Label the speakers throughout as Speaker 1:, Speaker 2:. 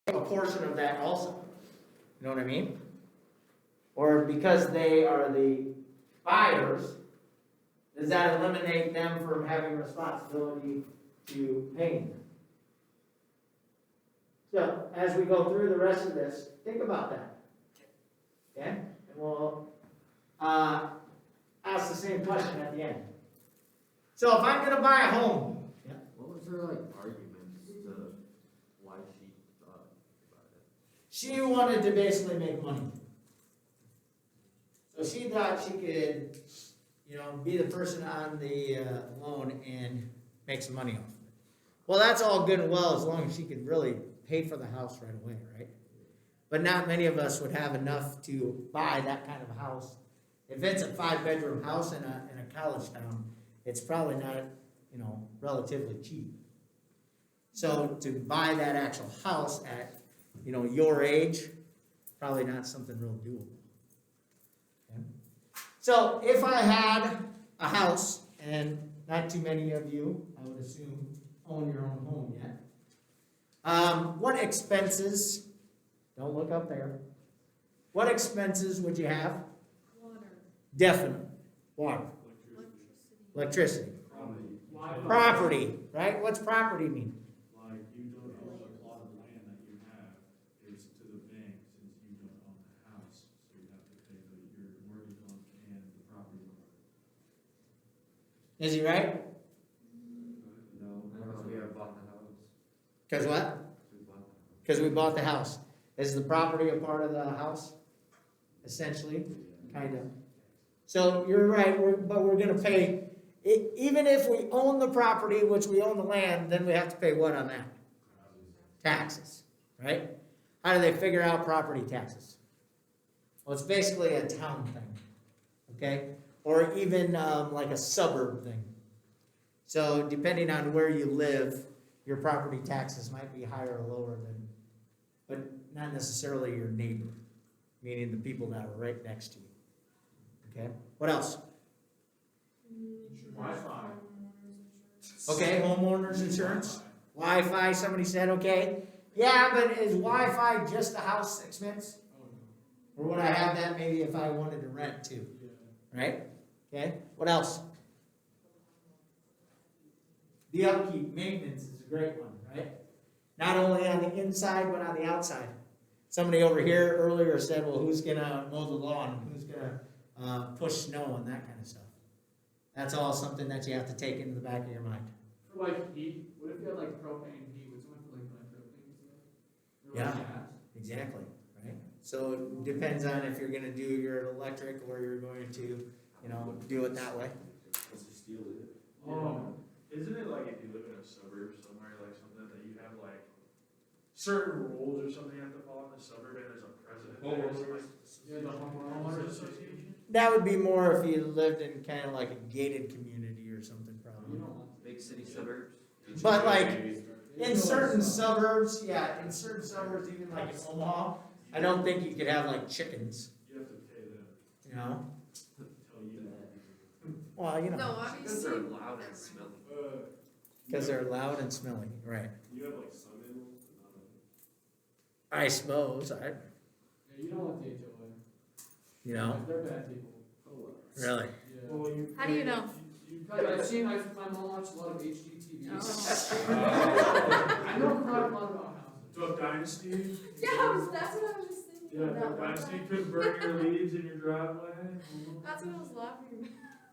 Speaker 1: a portion of that also. You know what I mean? Or because they are the buyers, does that eliminate them from having responsibility to paying them? So, as we go through the rest of this, think about that. Okay? And we'll ask the same question at the end. So, if I'm going to buy a home,
Speaker 2: What was her arguments to why she thought about it?
Speaker 1: she wanted to basically make money. So she thought she could, be the person on the loan and make some money off of it. Well, that's all good and well as long as she could really pay for the house right away, right? But not many of us would have enough to buy that kind of a house. If it's a 5-bedroom house in a college town, it's probably not, relatively cheap. So to buy that actual house at, your age, probably not something real doable. Okay? So if I had a house, and not too many of you, I would assume, own your own home yet. What expenses, don't look up there, what expenses would you have?
Speaker 3: Water.
Speaker 1: Definitely. Water. Electricity. Property, right? What's property mean?
Speaker 4: Like, you don't own a plot of land that you have, is to the bank, since you don't own the house, so you have to pay your mortgage on and the property owner.
Speaker 1: Is he right?
Speaker 2: No, because we have bought the house.
Speaker 1: Because what?
Speaker 2: We bought the house.
Speaker 1: Because we bought the house. Is the property a part of the house? Essentially, kind of. So you're right, but we're going to pay, even if we own the property, which we own the land, then we have to pay what on that? Taxes, right? How do they figure out property taxes? Well, it's basically a town thing, okay? Or even like a suburb thing. So depending on where you live, your property taxes might be higher or lower than, but not necessarily your neighbor, meaning the people that are right next to you. Okay, what else?
Speaker 4: Wi-Fi.
Speaker 1: Okay, homeowners insurance, Wi-Fi, somebody said, okay. Yeah, but is Wi-Fi just the house expense? Or would I have that maybe if I wanted to rent too? Right? Okay, what else? The upkeep, maintenance is a great one, right? Not only on the inside, but on the outside. Somebody over here earlier said, well, who's gonna mow the lawn? Who's gonna push snow and that kind of stuff? That's all something that you have to take into the back of your mind.
Speaker 5: For like heat, what if you had like propane heat? Would someone put like propane stuff? Or
Speaker 1: Yeah.
Speaker 5: like gas?
Speaker 1: Exactly, right? So it depends on if you're gonna do your electric or you're going to, do it that way.
Speaker 4: Isn't it like if you live in a suburb somewhere, like something that you have like certain rules or something you have to follow in the suburb, and there's a president there, so like,
Speaker 5: Yeah, the homeowners association.
Speaker 1: That would be more if you lived in kind of like a gated community or something
Speaker 5: You
Speaker 1: probably.
Speaker 5: don't want
Speaker 2: Big city suburbs.
Speaker 1: But like,
Speaker 5: to.
Speaker 1: in certain suburbs, even like in Omaha, I don't think you could have like chickens,
Speaker 4: you have to pay them
Speaker 1: you know?
Speaker 4: until you.
Speaker 1: Well,
Speaker 3: No,
Speaker 2: Because they're
Speaker 3: obviously.
Speaker 2: loud and smelly.
Speaker 1: because they're loud and smelly, right?
Speaker 4: You have like some animals, but not others.
Speaker 1: I suppose,
Speaker 5: Yeah, you don't want the HOA. They're bad people.
Speaker 1: really.
Speaker 5: Yeah.
Speaker 4: Well,
Speaker 3: How do you know?
Speaker 5: I've seen my mom watch a lot of HGTV.
Speaker 3: Oh.
Speaker 5: I know quite a lot about houses.
Speaker 4: Duck Dynasty.
Speaker 3: Yeah, that's what I was just thinking.
Speaker 4: Yeah,
Speaker 3: about.
Speaker 4: Duck Dynasty couldn't burn your leaves in your driveway.
Speaker 3: That's what I was laughing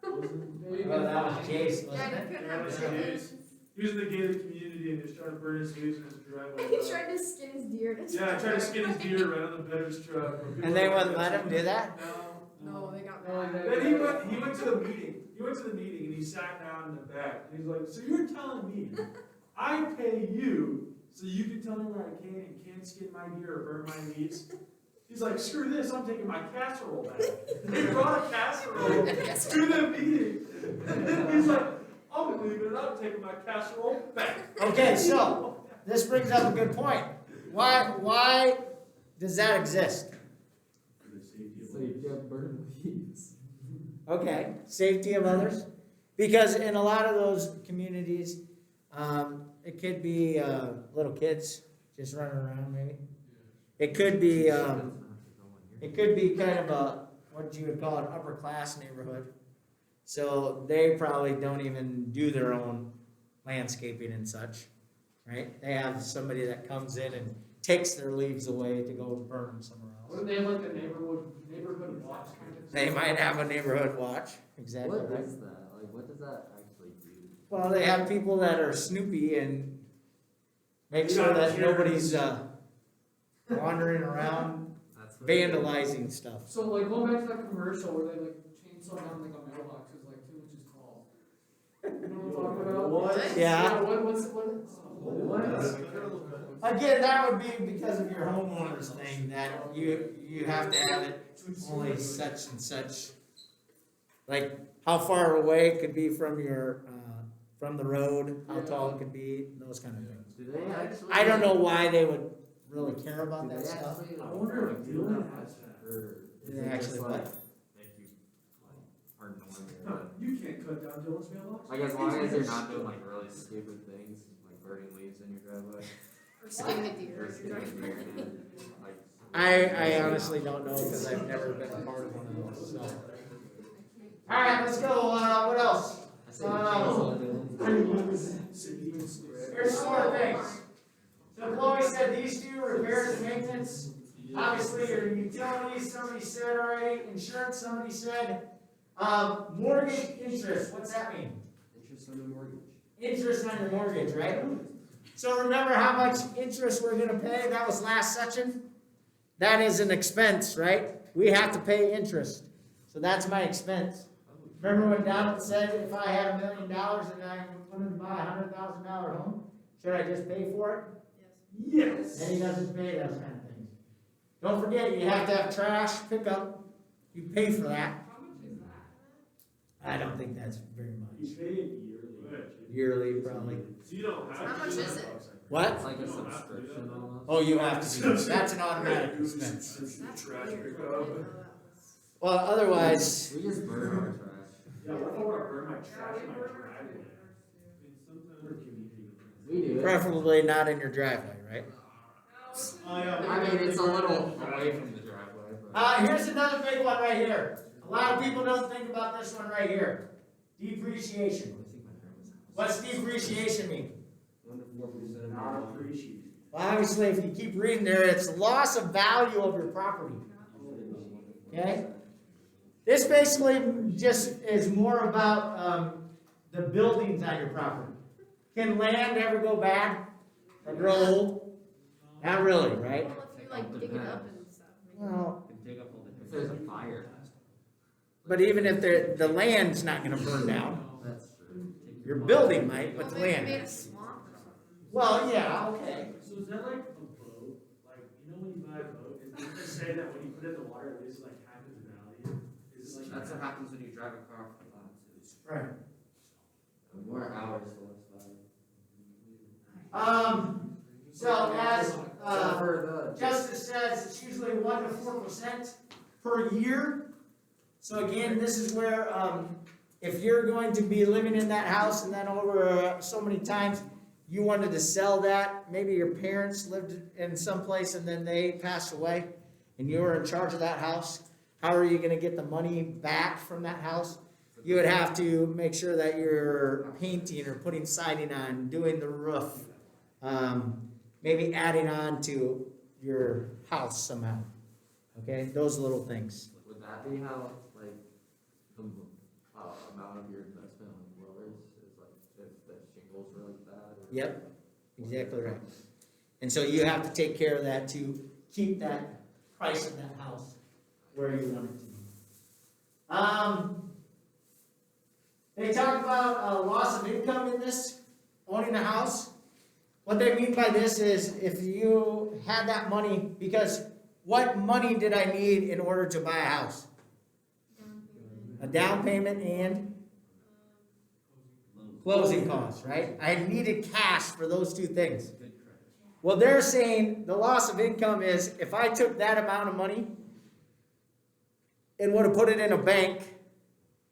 Speaker 1: Oh, that was Jace,
Speaker 3: about. Yeah,
Speaker 1: wasn't
Speaker 3: you
Speaker 1: it?
Speaker 3: couldn't
Speaker 4: Yeah,
Speaker 3: have
Speaker 4: it's
Speaker 3: chickens.
Speaker 4: He was in the gated community and just trying to burn his leaves in his driveway.
Speaker 3: He tried to skin his deer.
Speaker 4: Yeah, I tried to skin his deer right on the bed of his truck.
Speaker 1: And they wouldn't let him do that?
Speaker 3: No, they got
Speaker 5: No,
Speaker 3: mad.
Speaker 4: Then he went to the meeting. He went to the meeting and he sat down in the back. And he's like, so you're telling me I pay you so you can tell me where I can and can't skin my deer or burn my leaves? He's like, screw this, I'm taking my casserole back. They brought a casserole to the meeting. He's like, I'm leaving it, I'm taking my casserole back.
Speaker 1: Okay, so this brings up a good point. Why does that exist?
Speaker 5: So you can't burn leaves.
Speaker 1: Okay, safety of others. Because in a lot of those communities, it could be little kids just running around maybe. It could be, it could be kind of a, what you would call an upper class neighborhood. So they probably don't even do their own landscaping and such, right? They have somebody that comes in and takes their leaves away to go burn them somewhere else.
Speaker 5: Wouldn't they have like a neighborhood watch kind of?
Speaker 1: They might have a neighborhood watch, exactly
Speaker 2: What
Speaker 1: right.
Speaker 2: is that? Like, what does that actually do?
Speaker 1: Well, they have people that are snoopy and make
Speaker 4: You
Speaker 1: sure
Speaker 4: got
Speaker 1: that
Speaker 4: Karens.
Speaker 1: nobody's, wandering around
Speaker 2: That's what
Speaker 1: vandalizing stuff.
Speaker 5: So like going back to that commercial where they like chainsaw down like a mailbox is like 2 inches tall. You know what I'm talking about?
Speaker 4: What?
Speaker 1: Yeah.
Speaker 5: What?
Speaker 1: Again, that would be because of your homeowner's thing, that you have to have it only such and such. Like, how far away it could be from your, from the road, how tall it could be, those kind of things.
Speaker 2: Do they actually?
Speaker 1: I don't know why they would really care
Speaker 2: Do
Speaker 1: about
Speaker 2: they
Speaker 1: that stuff.
Speaker 2: actually?
Speaker 4: I wonder if
Speaker 2: like, do
Speaker 4: Dylan
Speaker 2: that
Speaker 4: has
Speaker 2: much,
Speaker 4: that.
Speaker 2: or
Speaker 1: Do
Speaker 2: is
Speaker 1: they
Speaker 2: it
Speaker 1: actually
Speaker 2: just
Speaker 1: what?
Speaker 2: like if you like are annoying
Speaker 4: No,
Speaker 2: or
Speaker 4: you can't cut down Dylan's mailbox.
Speaker 2: like as long as you're not doing like really stupid things like burning leaves in your driveway
Speaker 3: Or skinning a deer.
Speaker 2: or skinning a deer and like.
Speaker 1: I honestly don't know, because I've never been a part of one of those, so. Alright, let's go, what else?
Speaker 2: I say chainsaw Dylan.
Speaker 1: Here's some more things. So Chloe said these two, repairs and maintenance. Obviously, your utilities, somebody said already, insurance, somebody said. Mortgage interest, what's that mean?
Speaker 2: Interest on the mortgage.
Speaker 1: Interest on your mortgage, right? So remember how much interest we're gonna pay? That was last section. That is an expense, right? We have to pay interest. So that's my expense. Remember when Donald said if I had $1 million and I wanted to buy a $100,000 home, should I just pay for it?
Speaker 4: Yes.
Speaker 1: And he doesn't pay those kind of things. Don't forget, you have to have trash pickup. You pay for that.
Speaker 3: How much is that?
Speaker 1: I don't think that's very much.
Speaker 4: You pay it yearly.
Speaker 1: Yearly, probably.
Speaker 4: So you don't have.
Speaker 3: How much is it?
Speaker 1: What?
Speaker 2: It's like a subscription almost.
Speaker 1: Oh, you have to do, that's an automatic expense.
Speaker 3: That's
Speaker 4: Trash
Speaker 3: weird.
Speaker 4: pickup.
Speaker 3: I didn't know that was-
Speaker 1: Well, otherwise,
Speaker 2: We just burn our trash.
Speaker 4: Yeah, what if I wanna burn my
Speaker 3: Yeah,
Speaker 4: trash
Speaker 3: we
Speaker 4: in my
Speaker 3: were-
Speaker 4: driveway? We're community.
Speaker 2: We do it.
Speaker 1: preferably not in your driveway, right?
Speaker 4: Oh, yeah.
Speaker 2: I mean, it's a little away from the driveway, but.
Speaker 1: Here's another big one right here. A lot of people don't think about this one right here. Depreciation. What's depreciation mean?
Speaker 4: Not appreciated.
Speaker 1: Well, obviously, if you keep reading there, it's loss of value of your property. Okay? This basically just is more about the buildings on your property. Can land ever go bad or grow old? Not really, right?
Speaker 3: Well, if you like dig it up and stuff. maybe.
Speaker 1: Well,
Speaker 2: If there's a fire.
Speaker 1: but even if the land's not gonna burn down,
Speaker 2: That's true.
Speaker 1: your building might, but
Speaker 3: Well,
Speaker 1: the
Speaker 3: maybe
Speaker 1: land.
Speaker 3: made a swamp or something.
Speaker 1: Well, yeah, okay.
Speaker 4: So is that like a boat? Like, you know when you buy a boat, is it to say that when you put it in the water, it loses like half its value? Is it like?
Speaker 2: That's what happens when you drive a car off the lot too.
Speaker 1: Right.
Speaker 2: The more hours, the less value.
Speaker 1: So as,
Speaker 2: So for the.
Speaker 1: Justice says it's usually 1 to 4% per year. So again, this is where, if you're going to be living in that house and then over so many times, you wanted to sell that, maybe your parents lived in some place and then they passed away, and you were in charge of that house, how are you gonna get the money back from that house? You would have to make sure that you're painting or putting siding on, doing the roof, maybe adding on to your house somehow. Okay, those little things.
Speaker 2: Would that be how, like, the amount of your investment on dwellers is like, if the shingles were like that? Or
Speaker 1: Yep, exactly right. And so you have to take care of that to keep that price of that house where you want it to be. They talk about loss of income in this, owning a house. What they mean by this is if you had that money, because what money did I need in order to buy a house? A down payment and closing costs, right? I needed cash for those two things. Well, they're saying the loss of income is if I took that amount of money and would have put it in a bank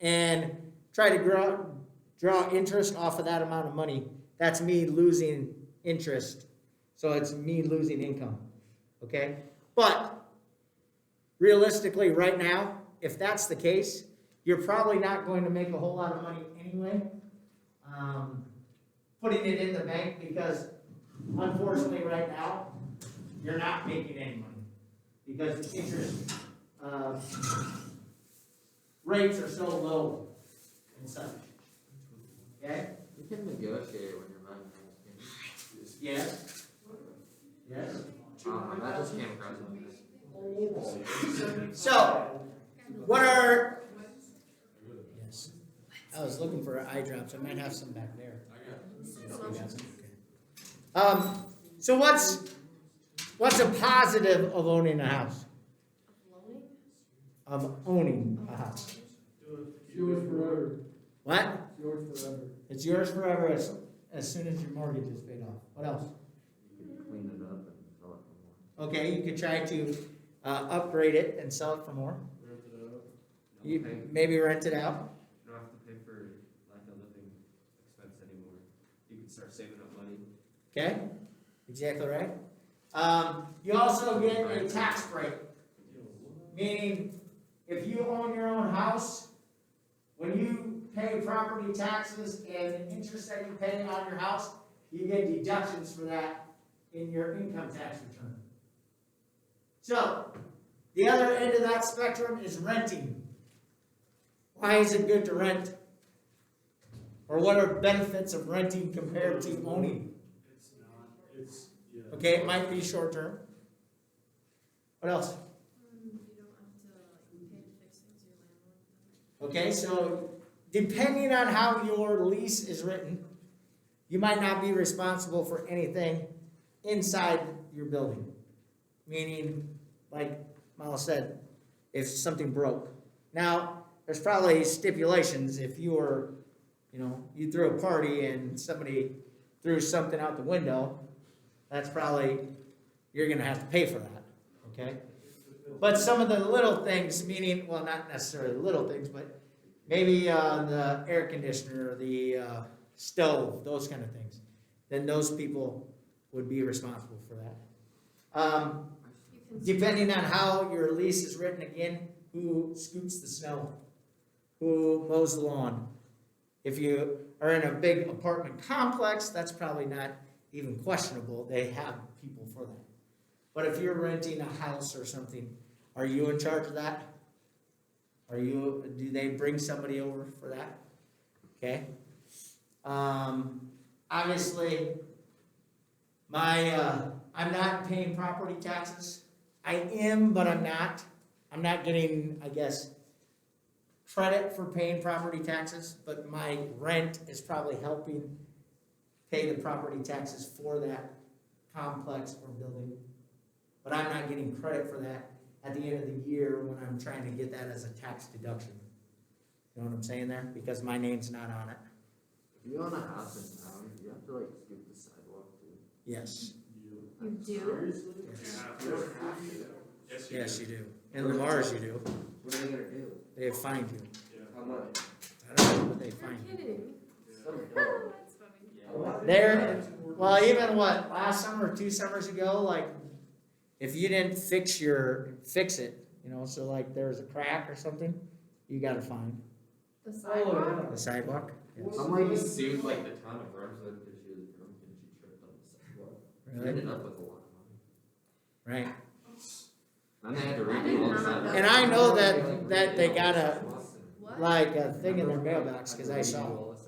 Speaker 1: and tried to draw interest off of that amount of money, that's me losing interest. So it's me losing income, okay? But realistically, right now, if that's the case, you're probably not going to make a whole lot of money anyway. Putting it in the bank, because unfortunately right now, you're not making any money. Because the interest, rates are so low and such. Okay?
Speaker 2: You can negotiate when you're buying a house, can't you?
Speaker 1: Yes. Yes.
Speaker 2: That just came across my
Speaker 1: So, what are, yes, I was looking for eye drops, I might have some back there. So what's a positive of owning a house?
Speaker 3: Loaning?
Speaker 1: Of owning a house?
Speaker 5: It's yours forever.
Speaker 1: What?
Speaker 5: It's yours forever.
Speaker 1: It's yours forever as soon as your mortgage is paid off. What else?
Speaker 2: You can clean it up and sell it for more.
Speaker 1: Okay, you could try to upgrade it and sell it for more.
Speaker 6: Rent it out.
Speaker 1: You maybe rent it out.
Speaker 6: You don't have to pay for like a living expense anymore. You can start saving up money.
Speaker 1: Okay, exactly right. You also get a tax break, meaning if you own your own house, when you pay property taxes and the interest that you pay on your house, you get deductions for that in your income tax return. So, the other end of that spectrum is renting. Why is it good to rent? Or what are benefits of renting compared to owning?
Speaker 4: It's not, it's, yeah.
Speaker 1: Okay, it might be short term. What else?
Speaker 3: You don't have to like pay to fix things, your landlord.
Speaker 1: Okay, so depending on how your lease is written, you might not be responsible for anything inside your building. Meaning, like Miles said, if something broke. Now, there's probably stipulations if you were, you threw a party and somebody threw something out the window, that's probably, you're gonna have to pay for that, okay? But some of the little things, meaning, well, not necessarily little things, but maybe the air conditioner, the stove, those kind of things, then those people would be responsible for that.
Speaker 3: You can.
Speaker 1: Depending on how your lease is written again, who scoops the snow, who mows the lawn. If you are in a big apartment complex, that's probably not even questionable. They have people for that. But if you're renting a house or something, are you in charge of that? Do they bring somebody over for that? Okay. Obviously, I'm not paying property taxes. I am, but I'm not. I'm not getting, I guess, credit for paying property taxes, but my rent is probably helping pay the property taxes for that complex or building. But I'm not getting credit for that at the end of the year when I'm trying to get that as a tax deduction. You know what I'm saying there? Because my name's not on it.
Speaker 2: If you own a house in town, you have to like scoop the sidewalk too.
Speaker 1: Yes.
Speaker 3: You do?
Speaker 4: Seriously?
Speaker 1: Yes.
Speaker 4: Yeah.
Speaker 1: Yes, you do. In Lamar's, you do.
Speaker 2: What are they gonna do?
Speaker 1: They find you.
Speaker 4: Yeah.
Speaker 2: How much?
Speaker 1: I don't know, but they
Speaker 3: You're
Speaker 1: find you.
Speaker 3: kidding.
Speaker 2: Some
Speaker 3: Oh, that's funny.
Speaker 1: There, well, even last summer or 2 summers ago, like, if you didn't fix it, so like there was a crack or something, you got a fine.
Speaker 3: The sidewalk?
Speaker 1: The sidewalk? Yes.
Speaker 2: Some lady sued like the town of Brunswick because she was drunk and she tripped on the sidewalk. She
Speaker 1: Really?
Speaker 2: ended up with a lot of money.
Speaker 1: Right.
Speaker 2: Then they had to
Speaker 3: I
Speaker 2: redo
Speaker 3: didn't
Speaker 2: all the
Speaker 3: know
Speaker 2: sidewalks.
Speaker 1: And I know that they got
Speaker 3: What?
Speaker 1: like a thing in their mailbox, because I saw.
Speaker 2: All the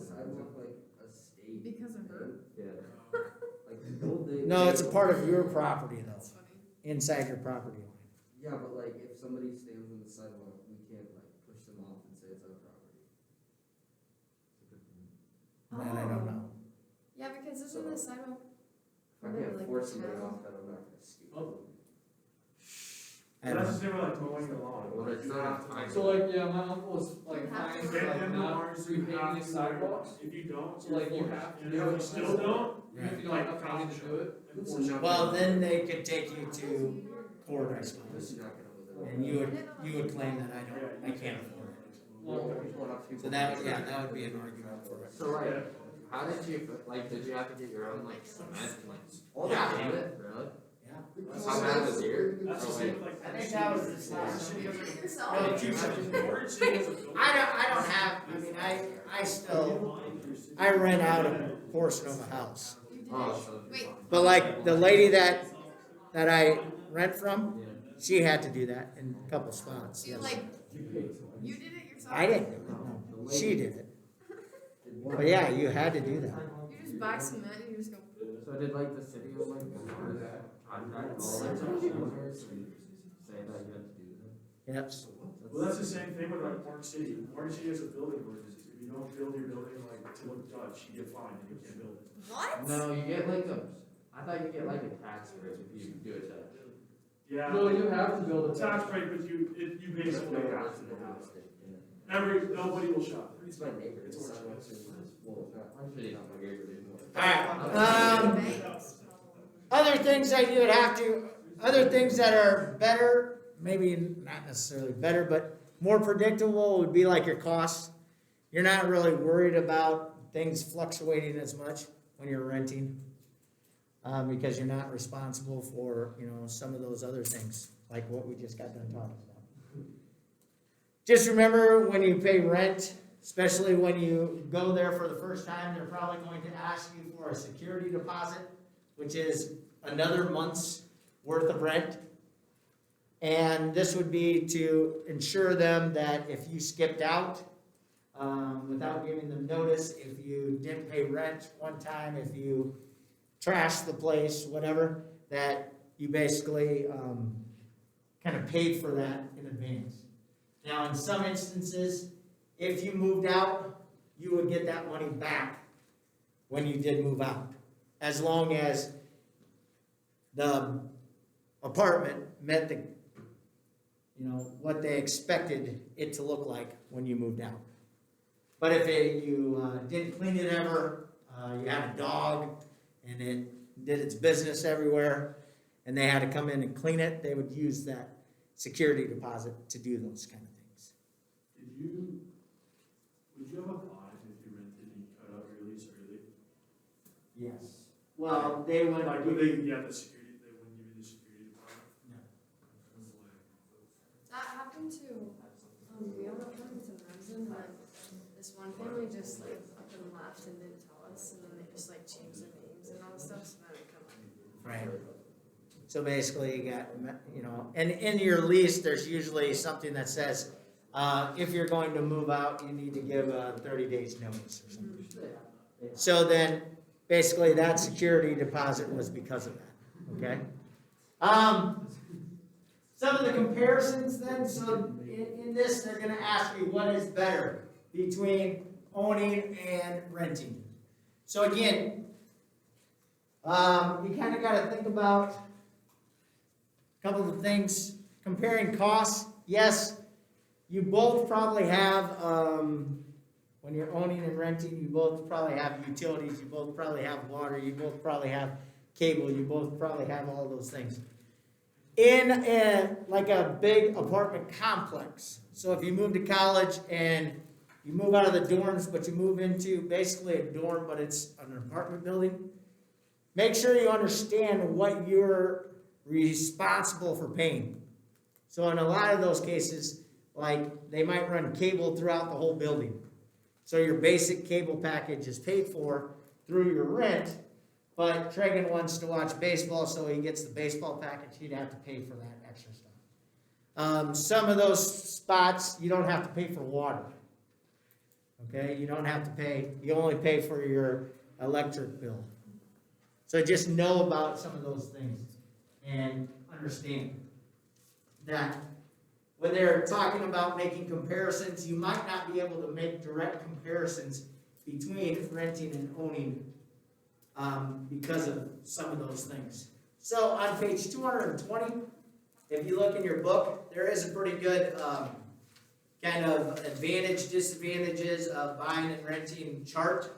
Speaker 2: sidewalks.
Speaker 3: Because of her?
Speaker 2: Yeah. Like the old days.
Speaker 1: No, it's a part of your property though,
Speaker 3: That's funny.
Speaker 1: inside your property line.
Speaker 7: Yeah, but like if somebody stands on the sidewalk, we can't like push them off and say it's our property.
Speaker 1: That I don't know.
Speaker 3: Yeah, because isn't the sidewalk?
Speaker 7: If I can't force somebody off, then I'm not gonna scoop them.
Speaker 1: I don't
Speaker 4: That's the
Speaker 1: know.
Speaker 4: same with like mowing the lawn.
Speaker 2: Well, it's
Speaker 4: You
Speaker 2: not
Speaker 4: have to-
Speaker 2: time.
Speaker 5: So like, yeah, my uncle was like
Speaker 3: You have
Speaker 5: fined
Speaker 3: to-
Speaker 5: for like
Speaker 4: And
Speaker 5: not
Speaker 4: Mars, you have
Speaker 5: repaving his
Speaker 4: to-
Speaker 5: sidewalks.
Speaker 4: If you don't,
Speaker 5: So like you
Speaker 4: you're
Speaker 5: have to
Speaker 4: forced.
Speaker 5: do
Speaker 4: And if
Speaker 5: it.
Speaker 4: you still don't,
Speaker 5: Even if you don't have enough money to do it.
Speaker 1: Well, then they could take you to court, I
Speaker 7: This
Speaker 1: suppose,
Speaker 7: is not gonna live.
Speaker 1: and you would claim that I can't afford it.
Speaker 7: Well, people have to.
Speaker 1: So that would be an argument for it.
Speaker 2: So like, How did you, like, did you have to get your own, like, cement and, like,
Speaker 7: All
Speaker 1: Yeah.
Speaker 7: that.
Speaker 2: damn it, really?
Speaker 1: Yeah.
Speaker 2: How bad was yours?
Speaker 4: That's the
Speaker 2: Oh,
Speaker 4: same
Speaker 2: wait.
Speaker 4: with like.
Speaker 1: I think that was the
Speaker 4: Orange
Speaker 1: last
Speaker 4: City has a-
Speaker 3: Yourself.
Speaker 1: No, two seconds.
Speaker 4: Orange City has a building.
Speaker 1: I don't have, I mean, I still, I rent out a portion of a house.
Speaker 3: You did
Speaker 2: Oh,
Speaker 3: it.
Speaker 2: so.
Speaker 3: Wait.
Speaker 1: But like the lady that I rent from,
Speaker 2: Yeah.
Speaker 1: she had to do that in a couple spots,
Speaker 3: You
Speaker 1: yes.
Speaker 3: like, you did it yourself?
Speaker 1: I didn't do it, no, she did it. But yeah, you had to do that.
Speaker 3: You just buy cement and you just go.
Speaker 2: So did like the city of like, contract all their homeowners and say that you had to do that?
Speaker 1: Yep.
Speaker 4: Well, that's the same thing with like Orange City. Orange City has a building ordinance. If you don't build your building like to look Dutch, you get fined and you can't build it.
Speaker 3: What?
Speaker 2: No, you get like I thought you get like a tax break if you do it Dutch.
Speaker 4: Yeah.
Speaker 5: No, you have to build a
Speaker 4: Tax break, but you basically have to. Nobody will shop there.
Speaker 7: It's my neighbor.
Speaker 4: It's
Speaker 7: It's
Speaker 4: Orange
Speaker 7: sidewalks
Speaker 4: City.
Speaker 7: and, well,
Speaker 2: Orange City's not weird, but it's more.
Speaker 1: Alright,
Speaker 3: Banks.
Speaker 1: other things that you would have to, other things that are better, maybe not necessarily better, but more predictable would be like your costs. You're not really worried about things fluctuating as much when you're renting. Because you're not responsible for, some of those other things, like what we just got done talking about. Just remember when you pay rent, especially when you go there for the first time, they're probably going to ask you for a security deposit, which is another month's worth of rent. And this would be to ensure them that if you skipped out without giving them notice, if you didn't pay rent one time, if you trashed the place, whatever, that you basically kind of paid for that in advance. Now, in some instances, if you moved out, you would get that money back when you did move out, as long as the apartment met the, what they expected it to look like when you moved out. But if you didn't clean it ever, you had a dog, and it did its business everywhere, and they had to come in and clean it, they would use that security deposit to do those kind of things.
Speaker 4: Would you have a fine if you rented and you cut out your lease early?
Speaker 1: Yes. Well, they would.
Speaker 4: Like, would they, yeah, the security, they wouldn't give you the security deposit?
Speaker 3: That happened to, we own apartments in Remsen, and this one family just like up and left and didn't tell us, and then they just like changed their names and all this stuff, so then it come up.
Speaker 1: Right. So basically, you got, and in your lease, there's usually something that says, if you're going to move out, you need to give 30 days notice or something. So then, basically, that security deposit was because of that, okay? Some of the comparisons then, so in this, they're gonna ask you what is better between owning and renting. So again, you kind of got to think about a couple of things. Comparing costs, yes, you both probably have, when you're owning and renting, you both probably have utilities, you both probably have water, you both probably have cable, you both probably have all those things. In like a big apartment complex, so if you move to college and you move out of the dorms, but you move into basically a dorm, but it's an apartment building, make sure you understand what you're responsible for paying. So in a lot of those cases, like they might run cable throughout the whole building. So your basic cable package is paid for through your rent, but Tragan wants to watch baseball, so he gets the baseball package, he'd have to pay for that extra stuff. Some of those spots, you don't have to pay for water. Okay, you don't have to pay, you only pay for your electric bill. So just know about some of those things and understand that when they're talking about making comparisons, you might not be able to make direct comparisons between renting and owning because of some of those things. So on page 220, if you look in your book, there is a pretty good kind of advantage, disadvantages of buying and renting chart.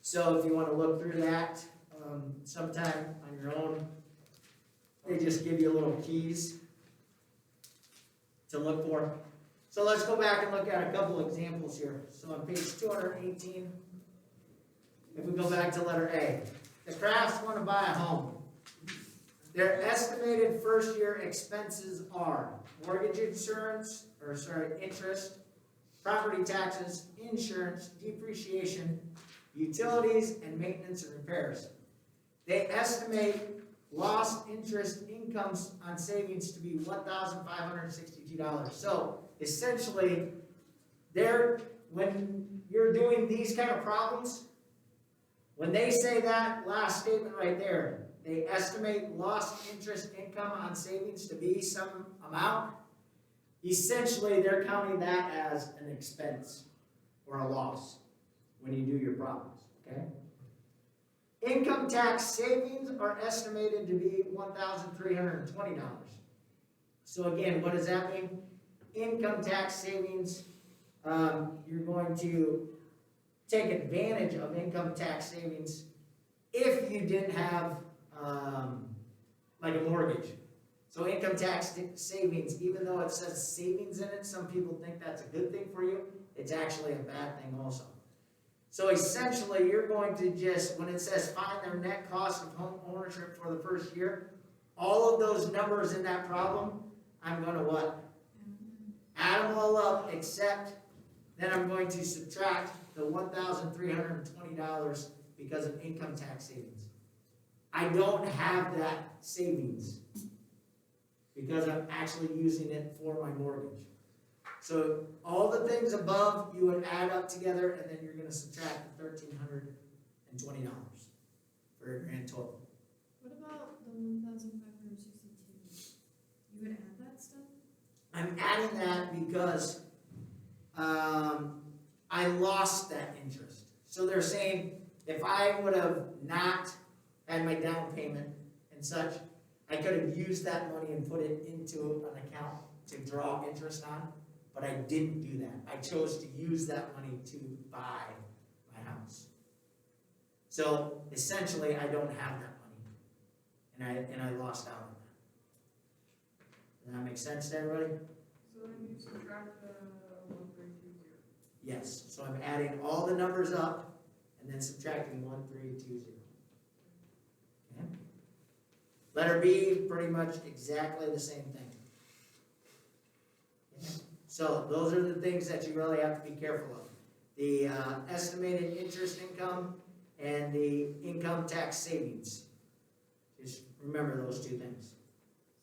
Speaker 1: So if you want to look through that sometime on your own, they just give you little keys to look for. So let's go back and look at a couple examples here. So on page 218, if we go back to letter A, the Crafts wanna buy a home. Their estimated first year expenses are mortgage insurance, interest, property taxes, insurance, depreciation, utilities, and maintenance and repairs. They estimate lost interest incomes on savings to be $1,562. So essentially, when you're doing these kind of problems, when they say that last statement right there, they estimate lost interest income on savings to be some amount, essentially they're counting that as an expense or a loss when you do your problems, okay? Income tax savings are estimated to be $1,320. So again, what does that mean? Income tax savings, you're going to take advantage of income tax savings if you didn't have like a mortgage. So income tax savings, even though it says savings in it, some people think that's a good thing for you. It's actually a bad thing also. So essentially, you're going to just, when it says find their net cost of home ownership for the first year, all of those numbers in that problem, I'm going to what? Add them all up, except then I'm going to subtract the $1,320 because of income tax savings. I don't have that savings because I'm actually using it for my mortgage. So all the things above you would add up together, and then you're going to subtract the $1,320 for your grand total.
Speaker 3: What about the 1,562? You would add that stuff?
Speaker 1: I'm adding that because I lost that interest. So they're saying if I would have not had my down payment and such, I could have used that money and put it into an account to draw interest on, but I didn't do that. I chose to use that money to buy my house. So essentially, I don't have that money, and I lost out on that. Does that make sense to everybody?
Speaker 5: So then you subtract the 1320.
Speaker 1: Yes, so I'm adding all the numbers up and then subtracting 1320. Okay? Letter B, pretty much exactly the same thing. Okay? So those are the things that you really have to be careful of. The estimated interest income and the income tax savings. Just remember those two things.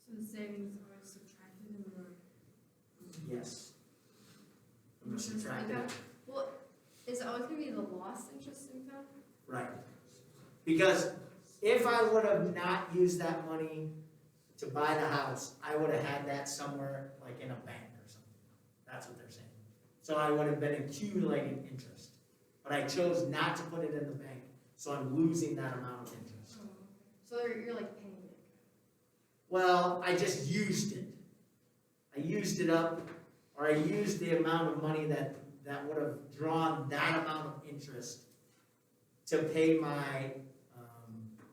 Speaker 3: So the savings are always subtracted in the.
Speaker 1: Yes. I'm gonna
Speaker 3: Interest
Speaker 1: subtract
Speaker 3: income?
Speaker 1: that.
Speaker 3: Well, is it always gonna be the lost interest income?
Speaker 1: Right. Because if I would have not used that money to buy the house, I would have had that somewhere like in a bank or something. That's what they're saying. So I would have been accumulating interest. But I chose not to put it in the bank, so I'm losing that amount of interest.
Speaker 3: Oh, so you're like paying it.
Speaker 1: Well, I just used it. I used it up, or I used the amount of money that would have drawn that amount of interest to pay my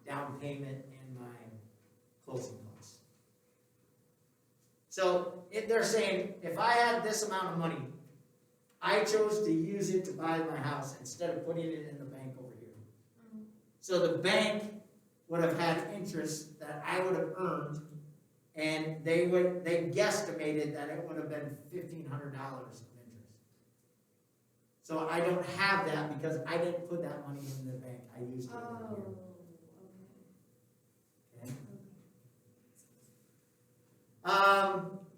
Speaker 1: down payment and my closing costs. So they're saying, if I had this amount of money, I chose to use it to buy my house instead of putting it in the bank over here. So the bank would have had interest that I would have earned, and they guesstimated that it would have been $1,500 of interest. So I don't have that because I didn't put that money in the bank. I used it over here. Okay?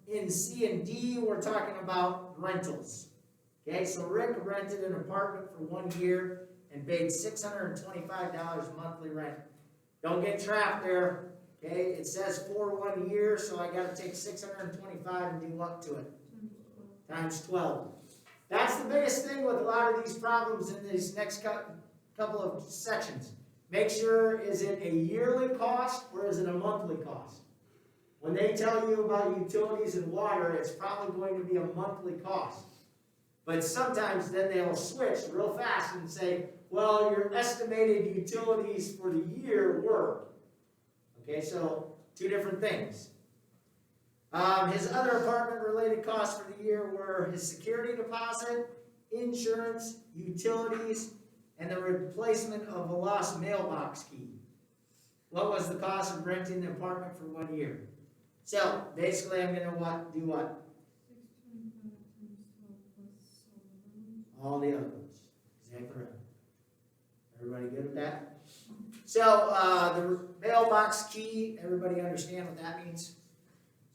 Speaker 1: In C and D, we're talking about rentals. Okay, so Rick rented an apartment for 1 year and paid $625 monthly rent. Don't get trapped there. Okay, it says for 1 year, so I got to take 625 and do what to it? Times 12. That's the biggest thing with a lot of these problems in these next couple of sections. Make sure, is it a yearly cost or is it a monthly cost? When they tell you about utilities and water, it's probably going to be a monthly cost. But sometimes then they'll switch real fast and say, well, your estimated utilities for the year were. Okay, so two different things. His other apartment-related costs for the year were his security deposit, insurance, utilities, and the replacement of a lost mailbox key. What was the cost of renting the apartment for 1 year? So basically, I'm gonna do what? All the other ones. Exactly right. Everybody good with that? So the mailbox key, everybody understand what that means?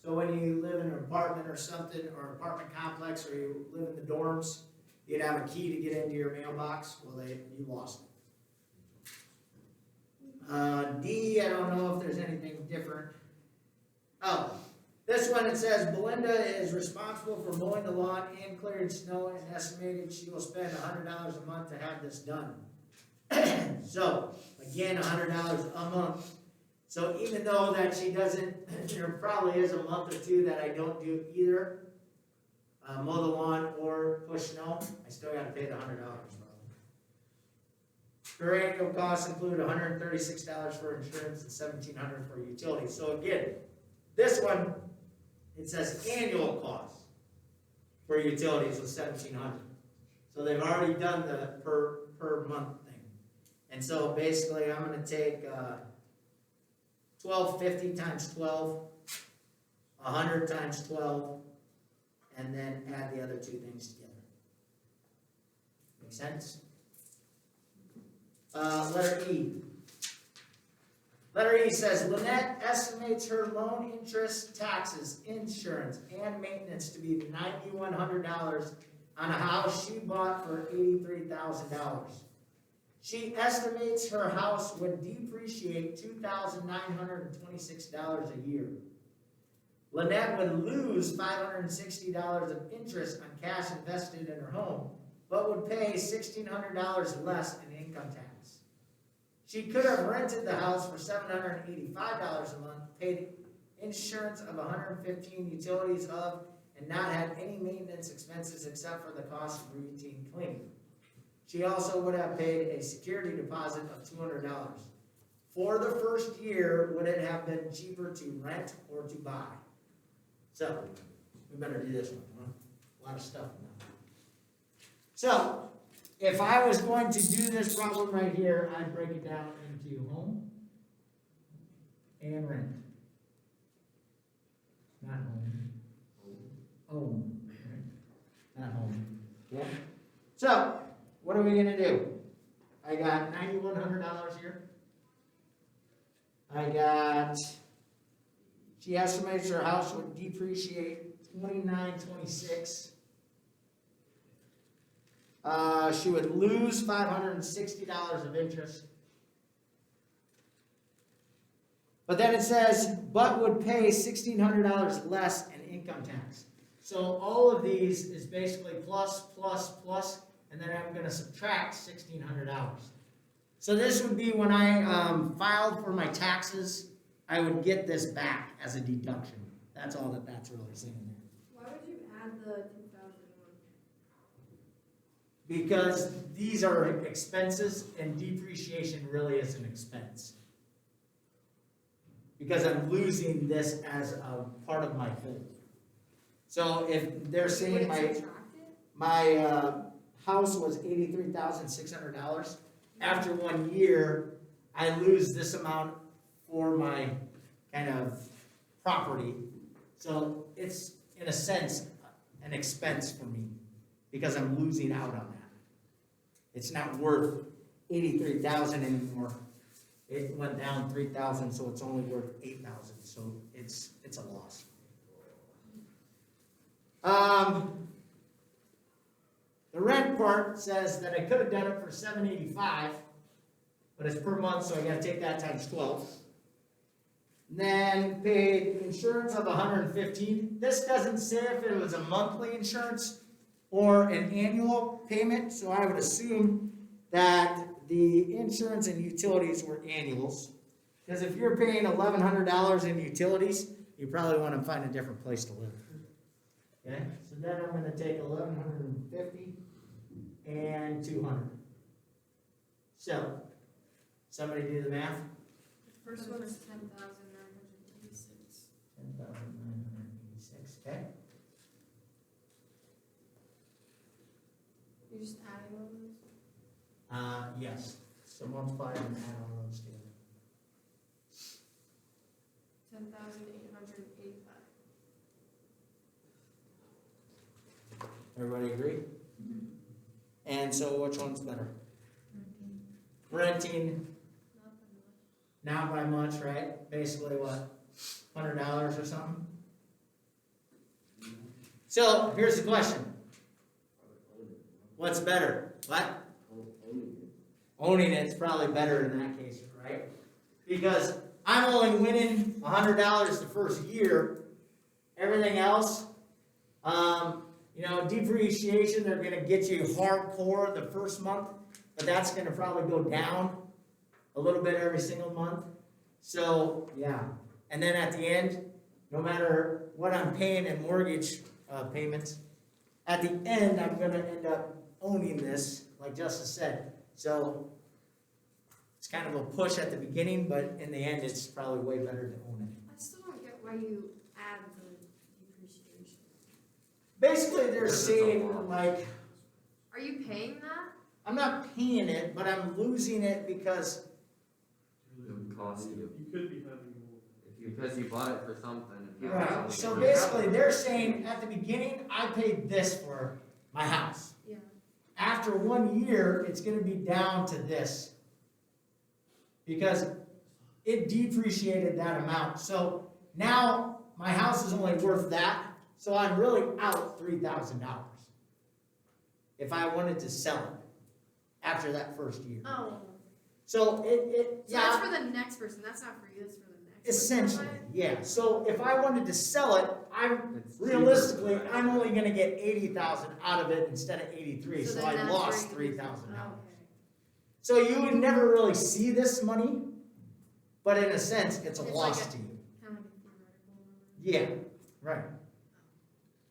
Speaker 1: So when you live in an apartment or something, or apartment complex, or you live in the dorms, you'd have a key to get into your mailbox. Well, you lost it. D, I don't know if there's anything different. Oh, this one, it says Belinda is responsible for mowing the lawn and clearing snow, and estimated she will spend $100 a month to have this done. So, again, $100 a month. So even though that she doesn't, there probably is a month or two that I don't do either, mow the lawn or push snow, I still gotta pay the $100. Her annual costs include $136 for insurance and $1,700 for utilities. So again, this one, it says annual cost for utilities was $1,700. So they've already done the per month thing. And so basically, I'm gonna take $1,250 times 12, 100 times 12, and then add the other two things together. Make sense? Letter E. Letter E says, Lynette estimates her loan interest, taxes, insurance, and maintenance to be $9,100 on a house she bought for $83,000. She estimates her house would depreciate $2,926 a year. Lynette would lose $560 of interest on cash invested in her home, but would pay $1,600 less in income tax. She could have rented the house for $785 a month, paid insurance of $115, utilities of, and not had any maintenance expenses except for the cost of routine cleaning. She also would have paid a security deposit of $200. For the first year, would it have been cheaper to rent or to buy? So, we better do this one, huh? A lot of stuff now. So, if I was going to do this problem right here, I'd break it down into home and rent. Not home. Home. Not home. Yeah. So, what are we gonna do? I got $9,100 here. I got, she estimates her house would depreciate $2,926. She would lose $560 of interest. But then it says, but would pay $1,600 less in income tax. So all of these is basically plus, plus, plus, and then I'm going to subtract $1,600. So this would be when I filed for my taxes, I would get this back as a deduction. That's all that's really saying there.
Speaker 3: Why would you add the 2001?
Speaker 1: Because these are expenses and depreciation really is an expense. Because I'm losing this as a part of my whole. So if they're saying my house was $83,600, after 1 year, I lose this amount for my kind of property. So it's, in a sense, an expense for me because I'm losing out on that. It's not worth $83,000 anymore. It went down $3,000, so it's only worth $8,000. So it's a loss. The rent part says that I could have done it for $785, but it's per month, so I got to take that times 12. And then paid insurance of $115. This doesn't say if it was a monthly insurance or an annual payment, so I would assume that the insurance and utilities were annuals. Because if you're paying $1,100 in utilities, you probably want to find a different place to live. Okay, so then I'm going to take $1,150 and $200. So, somebody do the math.
Speaker 3: First one is 10,986.
Speaker 1: 10,986. Okay.
Speaker 3: You're just adding all those?
Speaker 1: yes, so multiply and add all those together.
Speaker 3: 10,885.
Speaker 1: Everybody agree? And so which one's better? Renting, not by much, right? Basically what, $100 or something? So, here's the question. What's better? What? Owning it's probably better in that case, right? Because I'm only winning $100 the first year. Everything else, depreciation, they're gonna get you hardcore the first month, but that's gonna probably go down a little bit every single month. So, yeah. And then at the end, no matter what I'm paying in mortgage payments, at the end, I'm gonna end up owning this, like Justice said. So, it's kind of a push at the beginning, but in the end, it's probably way better to own it.
Speaker 3: I still don't get why you add the depreciation.
Speaker 1: Basically, they're
Speaker 2: Because it's a
Speaker 1: saying,
Speaker 2: lot.
Speaker 1: like,
Speaker 3: Are you paying that?
Speaker 1: I'm not paying it, but I'm losing it because,
Speaker 2: It would cost you,
Speaker 4: You could be having more.
Speaker 2: because you bought it for something. and you
Speaker 1: right,
Speaker 2: have
Speaker 1: so
Speaker 2: something.
Speaker 1: basically, they're saying, at the beginning, I paid this for my house.
Speaker 3: Yeah.
Speaker 1: After 1 year, it's gonna be down to this. Because it depreciated that amount. So now my house is only worth that, so I'm really out $3,000. If I wanted to sell it after that first year.
Speaker 3: Oh.
Speaker 1: So
Speaker 3: So
Speaker 1: yeah,
Speaker 3: that's for the next person. That's not for you. That's for the next person.
Speaker 1: essentially, yeah. So if I wanted to sell it,
Speaker 2: It's cheaper.
Speaker 1: realistically, I'm only gonna get 80,000 out of it instead of 83, so
Speaker 3: then
Speaker 1: I
Speaker 3: that's
Speaker 1: lost
Speaker 3: where you-
Speaker 1: $3,000.
Speaker 3: Oh, okay.
Speaker 1: So you would never really see this money, but in a sense, it's a
Speaker 3: It's
Speaker 1: loss
Speaker 3: like a-
Speaker 1: to you.
Speaker 3: Kind of like a theoretical number.
Speaker 1: Yeah, right.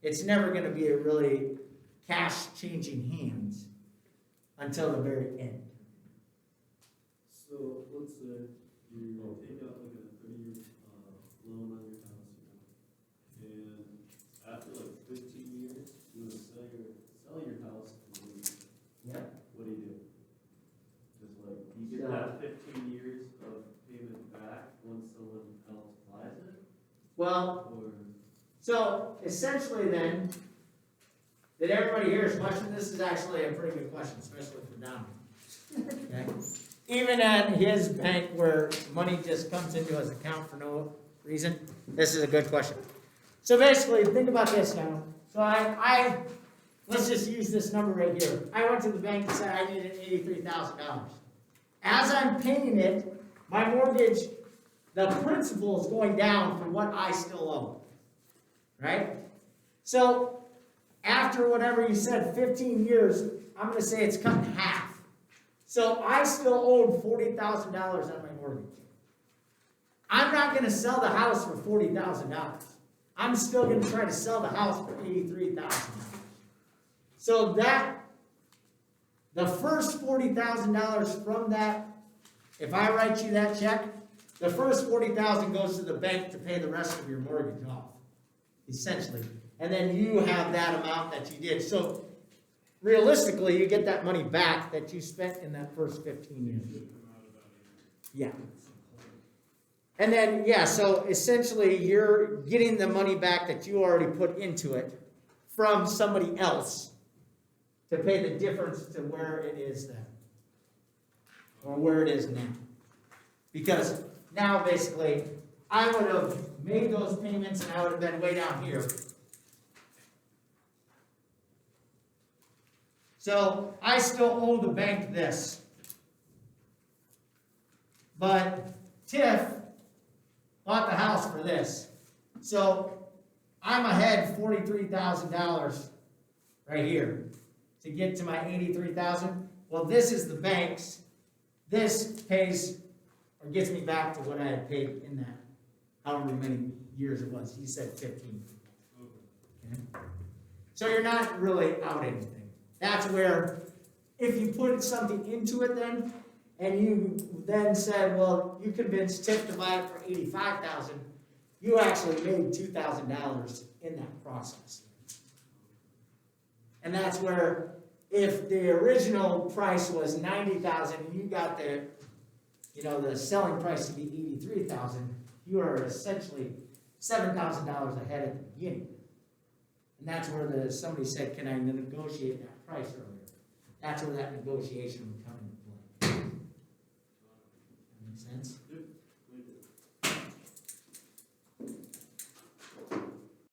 Speaker 1: It's never gonna be a really cash changing hands until the very end.
Speaker 8: So let's say you take out like a 30-year loan on your house, and after like 15 years, you want to sell your house and leave.
Speaker 1: Yeah.
Speaker 8: What do? Just like you get that 15 years of payment back once someone else buys it,
Speaker 1: Well,
Speaker 8: or
Speaker 1: so essentially then, did everybody hear his question? This is actually a pretty good question, especially for Don. Okay? Even at his bank where money just comes into his account for no reason, this is a good question. So basically, think about this now. So let's just use this number right here. I went to the bank and said I needed $83,000. As I'm paying it, my mortgage, the principal is going down for what I still owe. Right? So, after whatever you said, 15 years, I'm gonna say it's cut in half. So I still owed $40,000 on my mortgage. I'm not gonna sell the house for $40,000. I'm still gonna try to sell the house for $83,000. So the first $40,000 from that, if I write you that check, the first $40,000 goes to the bank to pay the rest of your mortgage off, essentially. And then you have that amount that you did. So realistically, you get that money back that you spent in that first 15 years. Yeah. And then, yeah, so essentially you're getting the money back that you already put into it from somebody else to pay the difference to where it is then. Or where it is now. Because now basically, I would have made those payments and I would have been way down here. So I still owe the bank this. But Tiff bought the house for this. So I'm ahead $43,000 right here to get to my $83,000. Well, this is the bank's. This pays or gets me back to what I had paid in that, however many years it was. He said 15. Okay. So you're not really out anything. That's where, if you put something into it then, and you then said, well, you convinced Tiff to buy it for $85,000, you actually made $2,000 in that process. And that's where if the original price was 90,000 and you got the, you know, the selling price to be 83,000, you are essentially $7,000 ahead at the beginning. And that's where somebody said, can I negotiate that price earlier? That's where that negotiation would come into play. That make sense?
Speaker 8: Yep.